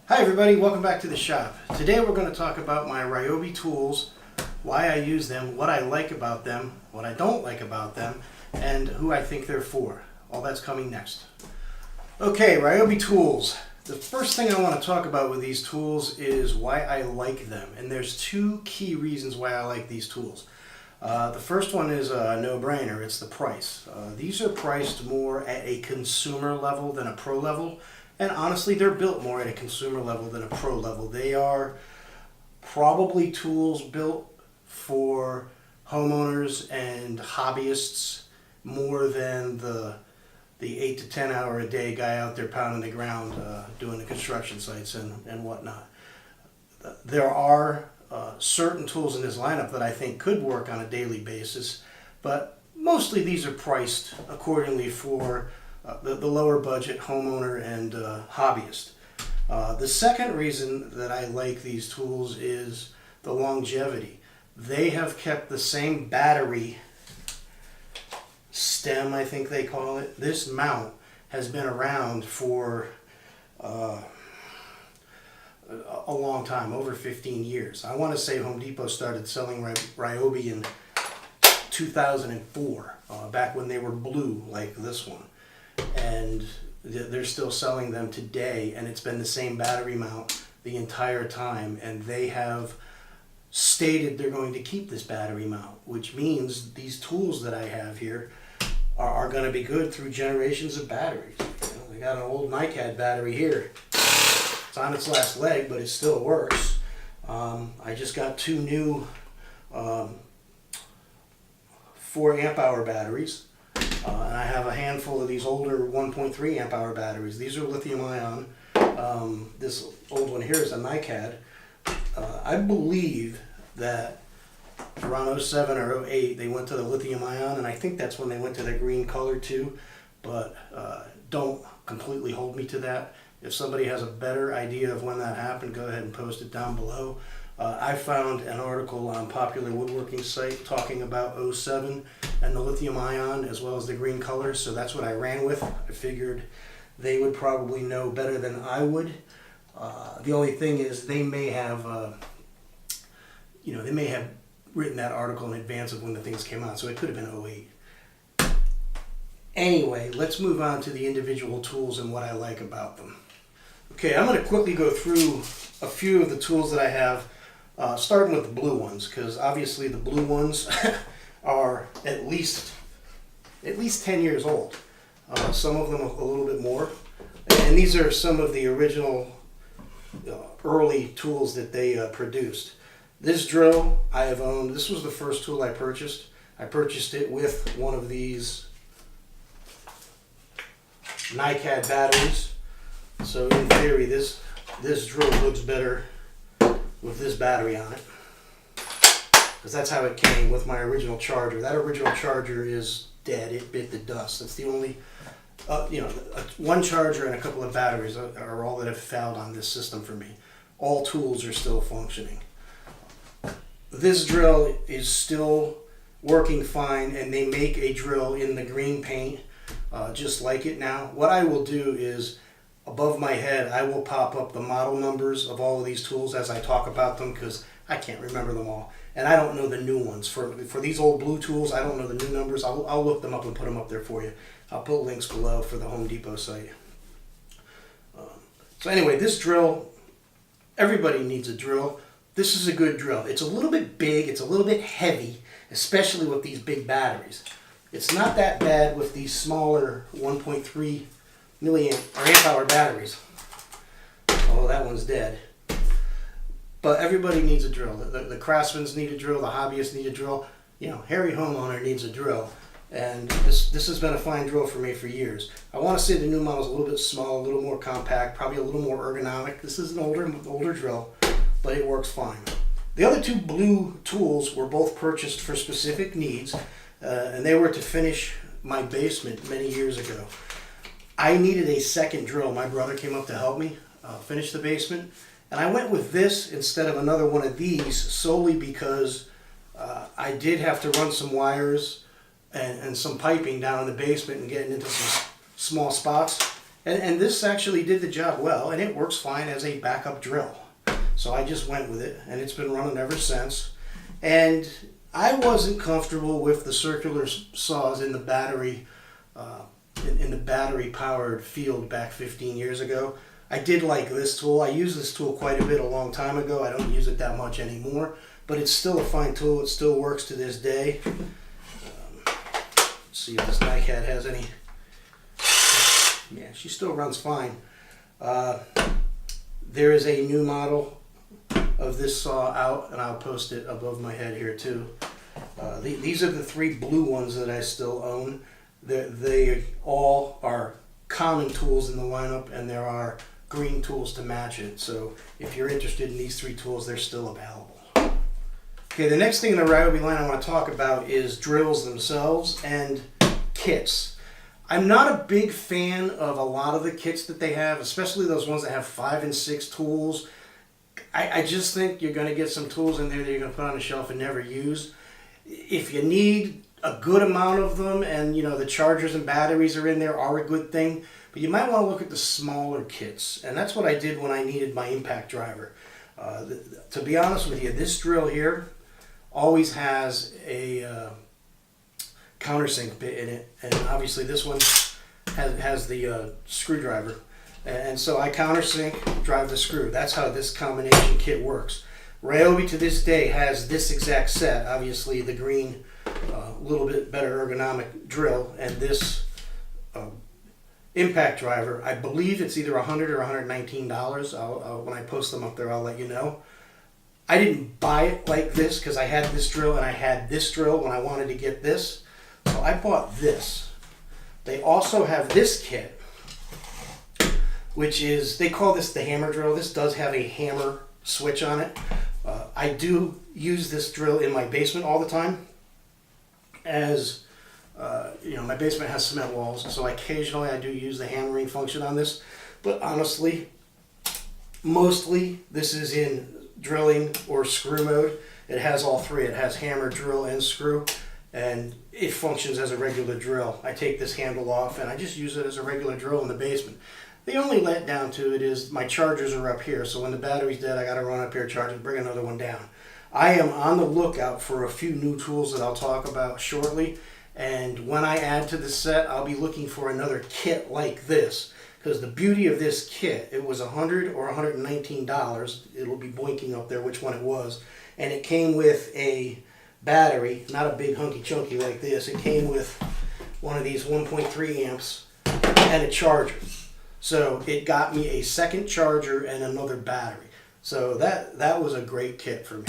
Hi everybody, welcome back to the shop. Today we're going to talk about my Ryobi tools, why I use them, what I like about them, what I don't like about them, and who I think they're for. All that's coming next. Okay, Ryobi tools. The first thing I want to talk about with these tools is why I like them. And there's two key reasons why I like these tools. The first one is a no-brainer. It's the price. These are priced more at a consumer level than a pro level. And honestly, they're built more at a consumer level than a pro level. They are probably tools built for homeowners and hobbyists more than the 8 to 10 hour a day guy out there pounding the ground doing the construction sites and whatnot. There are certain tools in this lineup that I think could work on a daily basis, but mostly these are priced accordingly for the lower budget homeowner and hobbyist. The second reason that I like these tools is the longevity. They have kept the same battery stem, I think they call it. This mount has been around for a long time, over 15 years. I want to say Home Depot started selling Ryobi in 2004, back when they were blue like this one. And they're still selling them today, and it's been the same battery mount the entire time, and they have stated they're going to keep this battery mount, which means these tools that I have here are going to be good through generations of batteries. They got an old NiCad battery here. It's on its last leg, but it still works. I just got two new 4 amp hour batteries. And I have a handful of these older 1.3 amp hour batteries. These are lithium ion. This old one here is a NiCad. I believe that around 07 or 08 they went to the lithium ion, and I think that's when they went to the green color too, but don't completely hold me to that. If somebody has a better idea of when that happened, go ahead and post it down below. I found an article on Popular Woodworking site talking about 07 and the lithium ion as well as the green color, so that's what I ran with. I figured they would probably know better than I would. The only thing is they may have, they may have written that article in advance of when the things came out, so it could have been 08. Anyway, let's move on to the individual tools and what I like about them. Okay, I'm going to quickly go through a few of the tools that I have. Starting with the blue ones, because obviously the blue ones are at least 10 years old. Some of them a little bit more. And these are some of the original early tools that they produced. This drill I have owned. This was the first tool I purchased. I purchased it with one of these NiCad batteries. So in theory, this drill looks better with this battery on it, because that's how it came with my original charger. That original charger is dead. It bit the dust. That's the only, one charger and a couple of batteries are all that have failed on this system for me. All tools are still functioning. This drill is still working fine, and they make a drill in the green paint just like it now. What I will do is, above my head, I will pop up the model numbers of all of these tools as I talk about them, because I can't remember them all. And I don't know the new ones. For these old blue tools, I don't know the new numbers. I'll look them up and put them up there for you. I'll put links below for the Home Depot site. So anyway, this drill, everybody needs a drill. This is a good drill. It's a little bit big. It's a little bit heavy, especially with these big batteries. It's not that bad with these smaller 1.3 milliamp or amp hour batteries. Oh, that one's dead. But everybody needs a drill. The craftsmen need a drill. The hobbyists need a drill. Hairy homeowner needs a drill. And this has been a fine drill for me for years. I want to say the new model is a little bit small, a little more compact, probably a little more ergonomic. This is an older drill, but it works fine. The other two blue tools were both purchased for specific needs, and they were to finish my basement many years ago. I needed a second drill. My brother came up to help me finish the basement, and I went with this instead of another one of these solely because I did have to run some wires and some piping down in the basement and getting into some small spots, And this actually did the job well, and it works fine as a backup drill. So I just went with it, and it's been running ever since. And I wasn't comfortable with the circular saws in the battery, in the battery-powered field back 15 years ago. I did like this tool. I used this tool quite a bit a long time ago. I don't use it that much anymore, but it's still a fine tool. It still works to this day. Let's see if this NiCad has any. Yeah, she still runs fine. There is a new model of this saw out, and I'll post it above my head here too. These are the 3 blue ones that I still own. They all are common tools in the lineup, and there are green tools to match it. So if you're interested in these 3 tools, they're still available. Okay, the next thing in the Ryobi line I want to talk about is drills themselves and kits. I'm not a big fan of a lot of the kits that they have, especially those ones that have 5 and 6 tools. I just think you're going to get some tools in there that you're going to put on the shelf and never use. If you need a good amount of them, and you know the chargers and batteries are in there, are a good thing, but you might want to look at the smaller kits, and that's what I did when I needed my impact driver. To be honest with you, this drill here always has a countersink bit in it, and obviously this one has the screwdriver, and so I countersink, drive the screw. That's how this combination kit works. Ryobi to this day has this exact set, obviously the green, little bit better ergonomic drill, and this impact driver. I believe it's either $100 or $119. When I post them up there, I'll let you know. I didn't buy it like this because I had this drill and I had this drill when I wanted to get this. So I bought this. They also have this kit, which is, they call this the hammer drill. This does have a hammer switch on it. I do use this drill in my basement all the time, as you know, my basement has cement walls, so occasionally I do use the hammering function on this. But honestly, mostly this is in drilling or screw mode. It has all 3. It has hammer, drill, and screw, and it functions as a regular drill. I take this handle off and I just use it as a regular drill in the basement. The only letdown to it is my chargers are up here, so when the battery's dead, I gotta run up here, charge it, bring another one down. I am on the lookout for a few new tools that I'll talk about shortly, and when I add to the set, I'll be looking for another kit like this, because the beauty of this kit, it was $100 or $119. It'll be blinking up there which one it was, and it came with a battery, not a big hunky chunky like this. It came with one of these 1.3 amps and a charger. So it got me a second charger and another battery. So that was a great kit for me.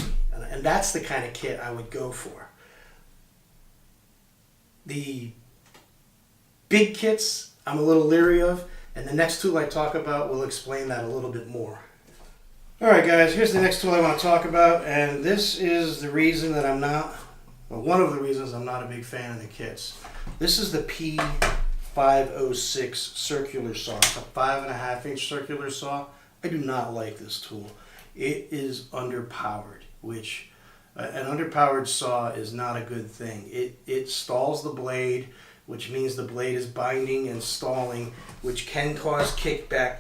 And that's the kind of kit I would go for. The big kits I'm a little leery of, and the next tool I talk about will explain that a little bit more. Alright guys, here's the next tool I want to talk about, and this is the reason that I'm not, well, one of the reasons I'm not a big fan of the kits. This is the P506 circular saw. It's a 5.5-inch circular saw. I do not like this tool. It is underpowered, which an underpowered saw is not a good thing. It stalls the blade, which means the blade is binding and stalling, which can cause kickback.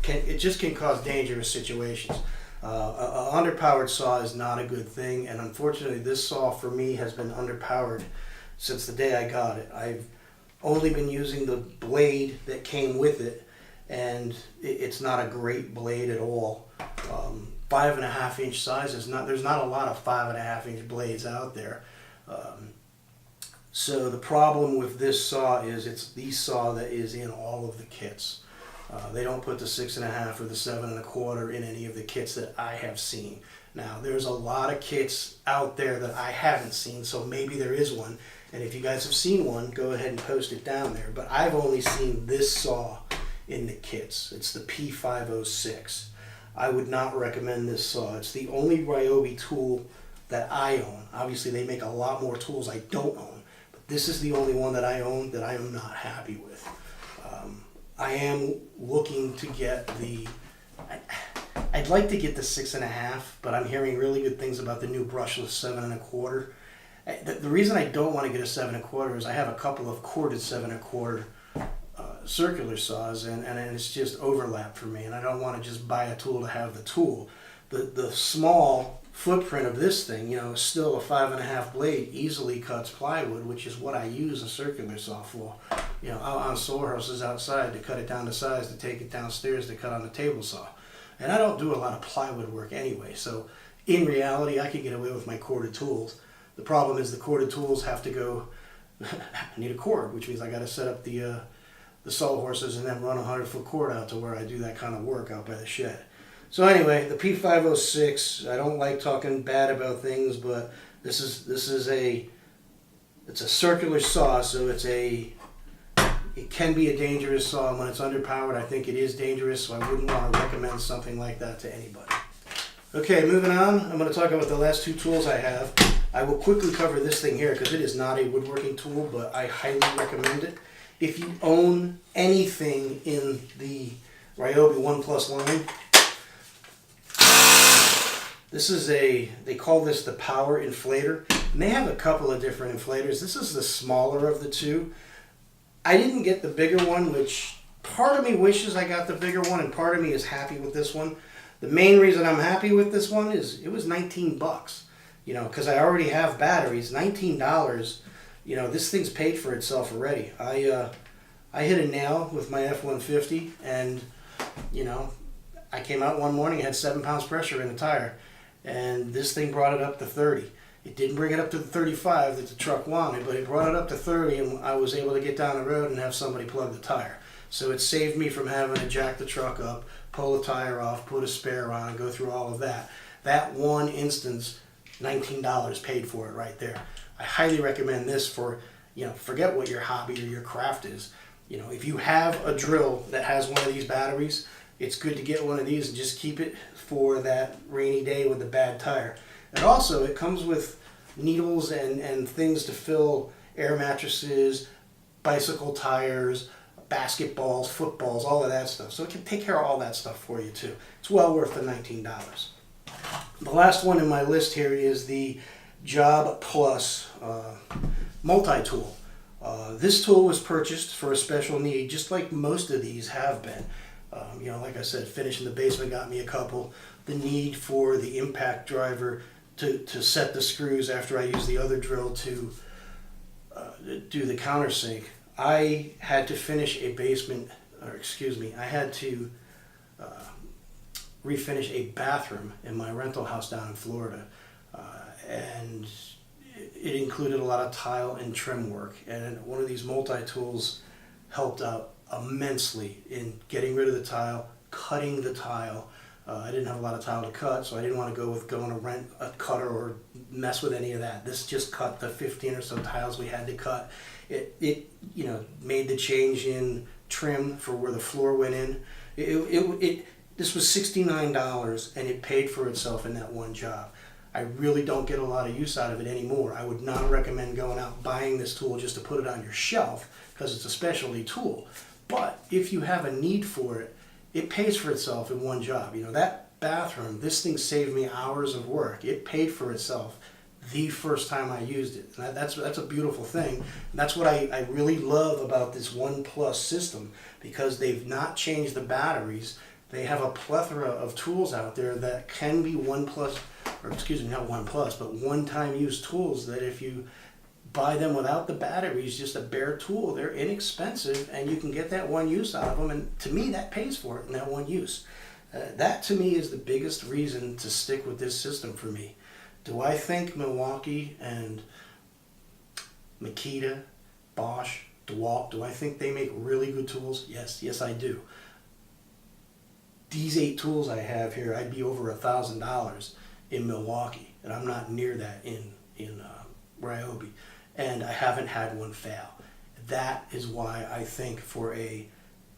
It just can cause dangerous situations. An underpowered saw is not a good thing, and unfortunately this saw for me has been underpowered since the day I got it. I've only been using the blade that came with it, and it's not a great blade at all. 5.5-inch size is not, there's not a lot of 5.5-inch blades out there. So the problem with this saw is it's the saw that is in all of the kits. They don't put the 6.5 or the 7.25 in any of the kits that I have seen. Now there's a lot of kits out there that I haven't seen, so maybe there is one. And if you guys have seen one, go ahead and post it down there. But I've only seen this saw in the kits. It's the P506. I would not recommend this saw. It's the only Ryobi tool that I own. Obviously they make a lot more tools I don't own. This is the only one that I own that I am not happy with. I am looking to get the, I'd like to get the 6.5, but I'm hearing really good things about the new brushless 7.25. The reason I don't want to get a 7.25 is I have a couple of corded 7.25 circular saws, and it's just overlap for me, and I don't want to just buy a tool to have the tool. The small footprint of this thing, you know, is still a 5.5 blade, easily cuts plywood, which is what I use a circular saw for. You know, out on sawhorses outside to cut it down to size, to take it downstairs to cut on the table saw. And I don't do a lot of plywood work anyway, so in reality I could get away with my corded tools. The problem is the corded tools have to go, I need a cord, which means I got to set up the sawhorses and then run a 100-foot cord out to where I do that kind of work out by the shed. So anyway, the P506, I don't like talking bad about things, but this is a circular saw, so it can be a dangerous saw, and when it's underpowered, I think it is dangerous, so I wouldn't want to recommend something like that to anybody. Okay, moving on, I'm going to talk about the last 2 tools I have. I will quickly cover this thing here because it is not a woodworking tool, but I highly recommend it. If you own anything in the Ryobi 1+ line, this is they call this the power inflator, and they have a couple of different inflators. This is the smaller of the 2. I didn't get the bigger one, which part of me wishes I got the bigger one, and part of me is happy with this one. The main reason I'm happy with this one is it was 19 bucks, you know, because I already have batteries. $19, you know, this thing's paid for itself already. I hit a nail with my F-150, and, you know, I came out one morning, had 7 pounds pressure in the tire, and this thing brought it up to 30. It didn't bring it up to the 35 that the truck wanted, but it brought it up to 30, and I was able to get down the road and have somebody plug the tire. So it saved me from having to jack the truck up, pull the tire off, put a spare on, and go through all of that. That one instance, $19 paid for it right there. I highly recommend this for, you know, forget what your hobby or your craft is. You know, if you have a drill that has one of these batteries, it's good to get one of these and just keep it for that rainy day with the bad tire. And also, it comes with needles and things to fill air mattresses, bicycle tires, basketballs, footballs, all of that stuff. So it can take care of all that stuff for you too. It's well worth the $19. The last one in my list here is the Job Plus multi-tool. This tool was purchased for a special need, just like most of these have been. You know, like I said, finishing the basement got me a couple. The need for the impact driver to set the screws after I use the other drill to do the countersink. I had to finish a basement, or excuse me, I had to refinish a bathroom in my rental house down in Florida. And it included a lot of tile and trim work. And one of these multi-tools helped out immensely in getting rid of the tile, cutting the tile. I didn't have a lot of tile to cut, so I didn't want to go with going to rent a cutter or mess with any of that. This just cut the 15 or so tiles we had to cut. It you know, made the change in trim for where the floor went in. This was $69, and it paid for itself in that one job. I really don't get a lot of use out of it anymore. I would not recommend going out buying this tool just to put it on your shelf because it's a specialty tool. But if you have a need for it, it pays for itself in one job. You know, that bathroom, this thing saved me hours of work. It paid for itself the first time I used it. And that's a beautiful thing. And that's what I really love about this One Plus system, because they've not changed the batteries. They have a plethora of tools out there that can be One Plus, or excuse me, not One Plus, but one-time use tools that if you buy them without the batteries, just a bare tool, they're inexpensive and you can get that one use out of them. And to me, that pays for it in that one use. That to me is the biggest reason to stick with this system for me. Do I think Milwaukee and Makita, Bosch, DeWalt, do I think they make really good tools? Yes I do. These 8 tools I have here, I'd be over $1,000 in Milwaukee, and I'm not near that in Ryobi, and I haven't had one fail. That is why I think for a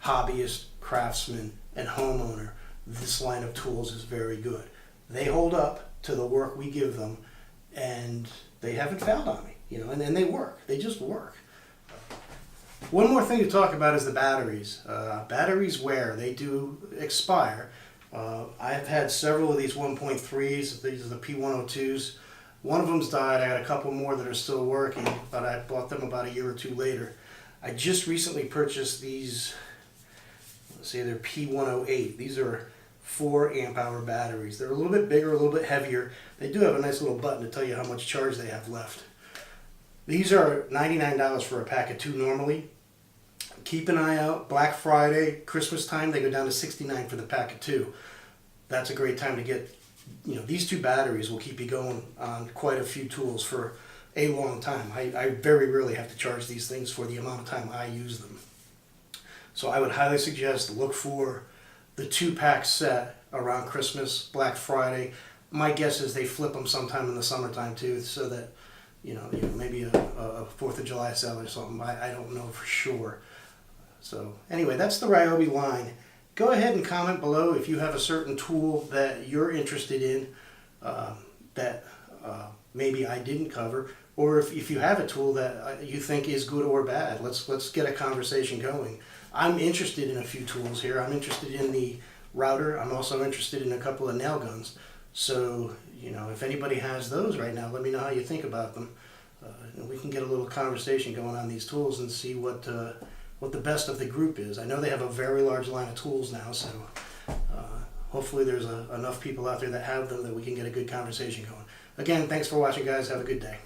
hobbyist, craftsman, and homeowner, this line of tools is very good. They hold up to the work we give them, and they haven't failed on me, you know, and then they work. They just work. One more thing to talk about is the batteries. Batteries wear, they do expire. I've had several of these 1.3s, these are the P102s. One of them's died. I got a couple more that are still working, but I bought them about a year or two later. I just recently purchased these, let's say they're P108. These are 4 amp hour batteries. They're a little bit bigger, a little bit heavier. They do have a nice little button to tell you how much charge they have left. These are $99 for a pack of 2 normally. Keep an eye out. Black Friday, Christmas time, they go down to $69 for the pack of 2. That's a great time to get, these 2 batteries will keep you going on quite a few tools for a long time. I very rarely have to charge these things for the amount of time I use them. So I would highly suggest look for the 2-pack set around Christmas, Black Friday. My guess is they flip them sometime in the summertime too, so that maybe a 4th of July sale or something. I don't know for sure. So anyway, that's the Ryobi line. Go ahead and comment below if you have a certain tool that you're interested in that maybe I didn't cover, or if you have a tool that you think is good or bad. Let's get a conversation going. I'm interested in a few tools here. I'm interested in the router. I'm also interested in a couple of nail guns. So, if anybody has those right now, let me know how you think about them. And we can get a little conversation going on these tools and see what the best of the group is. I know they have a very large line of tools now, so hopefully there's enough people out there that have them that we can get a good conversation going. Again, thanks for watching, guys. Have a good day.